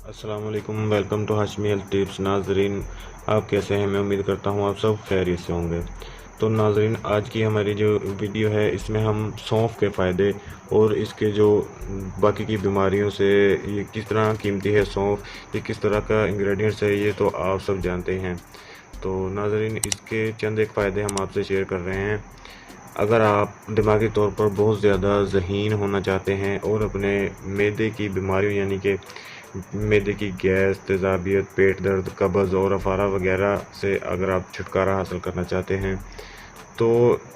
अस्सलाम वालेकुम। Welcome to Hashmi health tips. नाजरीन, आप कैसे हैं? मैं उम्मीद करता हूँ आप सब खैरियत से होंगे। तो नाजरीन, आज की हमारी जो वीडियो है इसमें हम सौंफ के फ़ायदे और इसके जो बाकी की बीमारियों से ये किस तरह कीमती है सौंफ, ये किस तरह का इंग्रेडिएंट्स है, ये तो आप सब जानते हैं। तो नाजरीन, इसके चंद एक फ़ायदे हम आपसे शेयर कर रहे हैं। अगर आप दिमागी तौर पर बहुत ज़्यादा ज़हीन होना चाहते हैं और अपने मैदे की बीमारियों यानी कि मैदे की गैस, तेज़ाबियत, पेट दर्द, कब्ज़ और अफारा वगैरह से अगर आप छुटकारा हासिल करना चाहते हैं तो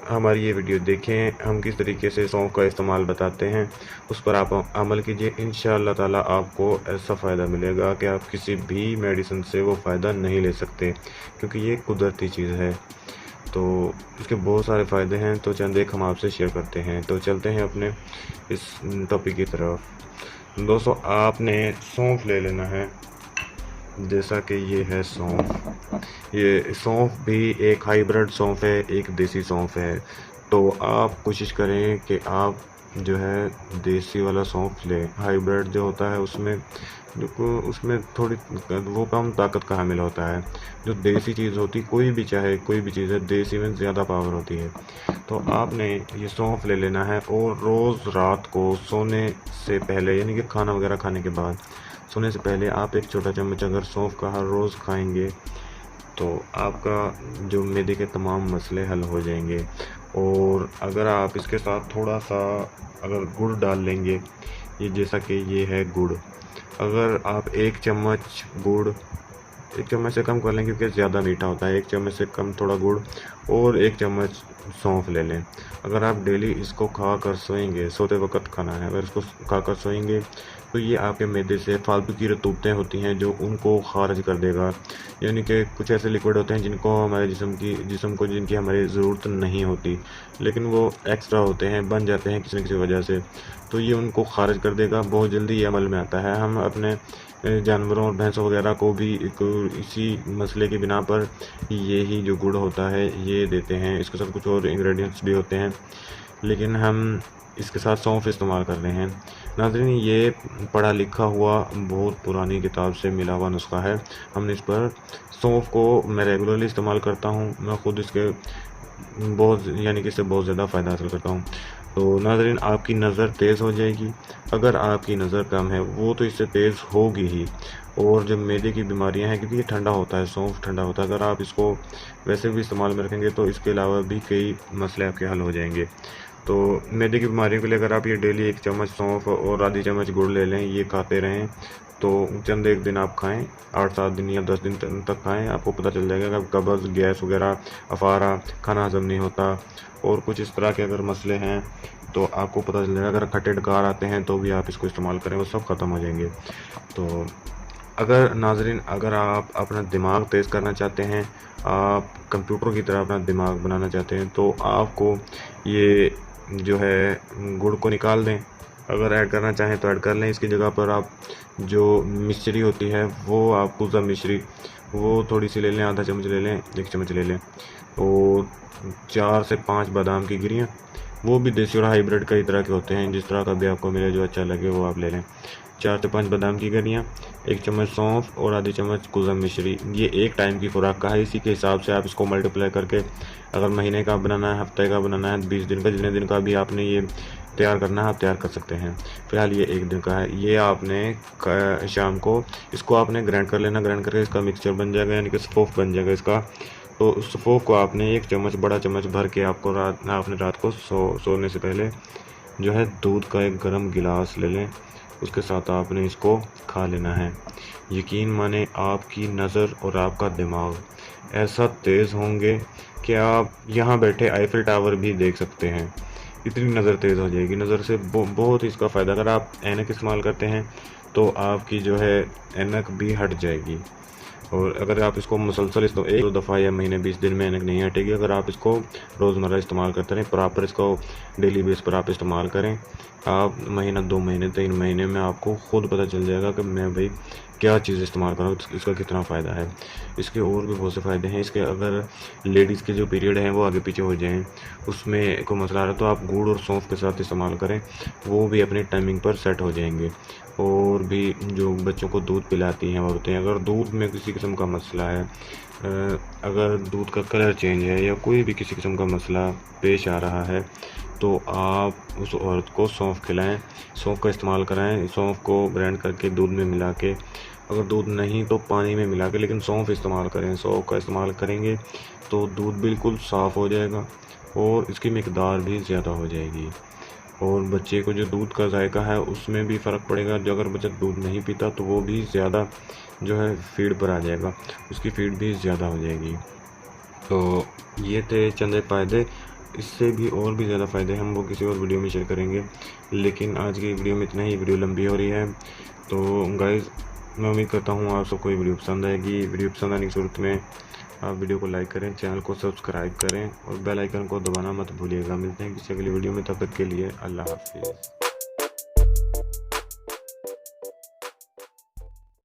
हमारी ये वीडियो देखें। हम किस तरीके से सौंफ का इस्तेमाल बताते हैं, उस पर आप अमल कीजिए। इंशाअल्लाह ताला आपको ऐसा फ़ायदा मिलेगा कि आप किसी भी मेडिसिन से वो फ़ायदा नहीं ले सकते, क्योंकि ये कुदरती चीज़ है। तो इसके बहुत सारे फ़ायदे हैं, तो चंद एक हम आपसे शेयर करते हैं। तो चलते हैं अपने इस टॉपिक की तरफ। दोस्तों, आपने सौंफ ले लेना है। जैसा कि ये है सौंफ, ये सौंफ भी एक हाइब्रिड सौंफ है, एक देसी सौंफ है। तो आप कोशिश करें कि आप जो है देसी वाला सौंफ लें। हाइब्रिड जो होता है उसमें थोड़ी वो कम ताकत का हामिल होता है। जो देसी चीज़ होती, कोई भी चाहे कोई भी चीज़ है, देसी में ज़्यादा पावर होती है। तो आपने ये सौंफ ले लेना है और रोज़ रात को सोने से पहले यानी कि खाना वगैरह खाने के बाद, सोने से पहले आप एक छोटा चम्मच अगर सौंफ का हर रोज़ खाएंगे तो आपका जो मैदे के तमाम मसले हल हो जाएंगे। और अगर आप इसके साथ थोड़ा सा अगर गुड़ डाल लेंगे, ये जैसा कि ये है गुड़, अगर आप एक चम्मच गुड़, एक चम्मच से कम कर लें क्योंकि ज़्यादा मीठा होता है, एक चम्मच से कम थोड़ा गुड़ और एक चम्मच सौंफ ले लें। अगर आप डेली इसको खा कर सोएंगे, सोते वक्त खाना है, अगर इसको खा कर सोएंगे तो ये आपके मैदे से फालतू की रतूबतें होती हैं जो उनको खारिज कर देगा। यानी कि कुछ ऐसे लिक्विड होते हैं जिनको हमारे जिस्म को जिनकी हमारी ज़रूरत नहीं होती, लेकिन वो एक्स्ट्रा होते हैं, बन जाते हैं किसी न किसी वजह से, तो ये उनको खारिज कर देगा। बहुत जल्दी ये अमल में आता है। हम अपने जानवरों और भैंसों वगैरह को भी इसी मसले की बिना पर ये ही जो गुड़ होता है ये देते हैं। इसके साथ कुछ और इंग्रेडिएंट्स भी होते हैं, लेकिन हम इसके साथ सौंफ इस्तेमाल कर रहे हैं। नाज़रीन, ये पढ़ा लिखा हुआ बहुत पुरानी किताब से मिला हुआ नुस्खा है। हमने इस पर सौंफ को मैं रेगुलरली इस्तेमाल करता हूँ। मैं ख़ुद इसके बहुत यानी कि इससे बहुत ज़्यादा फ़ायदा हासिल करता हूँ। तो नाज़रीन, आपकी नज़र तेज़ हो जाएगी। अगर आपकी नज़र कम है वो तो इससे तेज़ होगी ही। और जो मैदे की बीमारियां हैं, क्योंकि ये ठंडा होता है, सौंफ ठंडा होता है, अगर आप इसको वैसे भी इस्तेमाल में रखेंगे तो इसके अलावा भी कई मसले आपके हल हो जाएंगे। तो मैदे की बीमारियों के लिए अगर आप ये डेली एक चम्मच सौंफ और आधी चम्मच गुड़ ले लें, ये खाते रहें, तो चंद एक दिन आप खाएं, 8-7 दिन या 10 दिन तक खाएं, आपको पता चल जाएगा कि कब्ज़, गैस वगैरह, अफारा, खाना हजम नहीं होता और कुछ इस तरह के अगर मसले हैं तो आपको पता चल जाएगा। अगर खट्टे डकार आते हैं तो भी आप इसको इस्तेमाल करें, वो सब ख़त्म हो जाएंगे। तो अगर नाज़रीन, अगर आप अपना दिमाग तेज़ करना चाहते हैं, आप कंप्यूटर की तरह अपना दिमाग बनाना चाहते हैं, तो आपको ये जो है गुड़ को निकाल दें। अगर ऐड करना चाहें तो ऐड कर लें। इसकी जगह पर आप जो मिश्री होती है वो आप कुज़ा मिश्री वो थोड़ी सी ले लें, आधा चम्मच ले लें, 1 चम्मच ले लें। और 4 से 5 बादाम की गिरियाँ, वो भी देसी और हाइब्रिड कई तरह के होते हैं, जिस तरह का भी आपको मिले जो अच्छा लगे वो आप ले लें। 4 से 5 बादाम की गिरियाँ, 1 चम्मच सौंफ और आधी चम्मच कुज़म मिश्री। ये एक टाइम की खुराक का है। इसी के हिसाब से आप इसको मल्टीप्लाई करके, अगर महीने का बनाना है, हफ्ते का बनाना है, 20 दिन का, जितने दिन का भी आपने ये तैयार करना है आप तैयार कर सकते हैं। फ़िलहाल ये 1 दिन का है। ये आपने शाम को इसको आपने ग्राइंड कर लेना। ग्राइंड करके इसका मिक्सचर बन जाएगा, यानी कि सौंफ बन जाएगा इसका। तो उस सौंफ को आपने 1 चम्मच, बड़ा चम्मच भर के आपको आपने रात को सोने से पहले जो है दूध का एक गर्म गिलास ले लें, उसके साथ आपने इसको खा लेना है। यकीन माने आपकी नज़र और आपका दिमाग ऐसा तेज़ होंगे कि आप यहाँ बैठे आईफिल टावर भी देख सकते हैं। इतनी नज़र तेज़ हो जाएगी। नज़र से बहुत ही इसका फ़ायदा। अगर आप ऐनक इस्तेमाल करते हैं तो आपकी जो है ऐनक भी हट जाएगी। और अगर आप इसको मुसलसल एक दो दफ़ा या महीने 20 दिन में ऐनक नहीं हटेगी। अगर आप इसको रोज़मर्रा इस्तेमाल करते रहें, प्रॉपर इसको डेली बेस पर आप इस्तेमाल करें, आप महीना, 2 महीने, 3 महीने में आपको खुद पता चल जाएगा कि मैं भाई क्या चीज़ इस्तेमाल करो, इसका कितना फ़ायदा है। इसके और भी बहुत से फ़ायदे हैं। इसके अगर लेडीज़ के जो पीरियड हैं वो आगे पीछे हो जाएँ, उसमें कोई मसला आ रहा है, तो आप गुड़ और सौंफ के साथ इस्तेमाल करें, वो भी अपनी टाइमिंग पर सेट हो जाएंगे। और भी जो बच्चों को दूध पिलाती हैं औरतें, अगर दूध में किसी किस्म का मसला है, अगर दूध का कलर चेंज है या कोई भी किसी किस्म का मसला पेश आ रहा है, तो आप उस औरत को सौंफ खिलाएं, सौंफ का इस्तेमाल कराएं। सौंफ को ग्राइंड करके दूध में मिला के, अगर दूध नहीं तो पानी में मिला के, लेकिन सौंफ इस्तेमाल करें। सौंफ का इस्तेमाल करेंगे तो दूध बिल्कुल साफ़ हो जाएगा और इसकी मिकदार भी ज़्यादा हो जाएगी, और बच्चे को जो दूध का जायका है उसमें भी फ़र्क पड़ेगा। जो अगर बच्चा दूध नहीं पीता तो वो भी ज़्यादा जो है फीड पर आ जाएगा, उसकी फीड भी ज़्यादा हो जाएगी। तो ये थे चंद फ़ायदे। इससे भी और भी ज़्यादा फ़ायदे हम वो किसी और वीडियो में शेयर करेंगे, लेकिन आज की वीडियो में इतना ही। वीडियो लंबी हो रही है, तो गाइज़ मैं उम्मीद करता हूँ आप सबको ये वीडियो पसंद आएगी। वीडियो पसंद आने की सूरत में आप वीडियो को लाइक करें, चैनल को सब्सक्राइब करें और बेल आइकन को दबाना मत भूलिएगा। मिलते हैं किसी अगली वीडियो में, तब तक के लिए अल्लाह हाफिज़।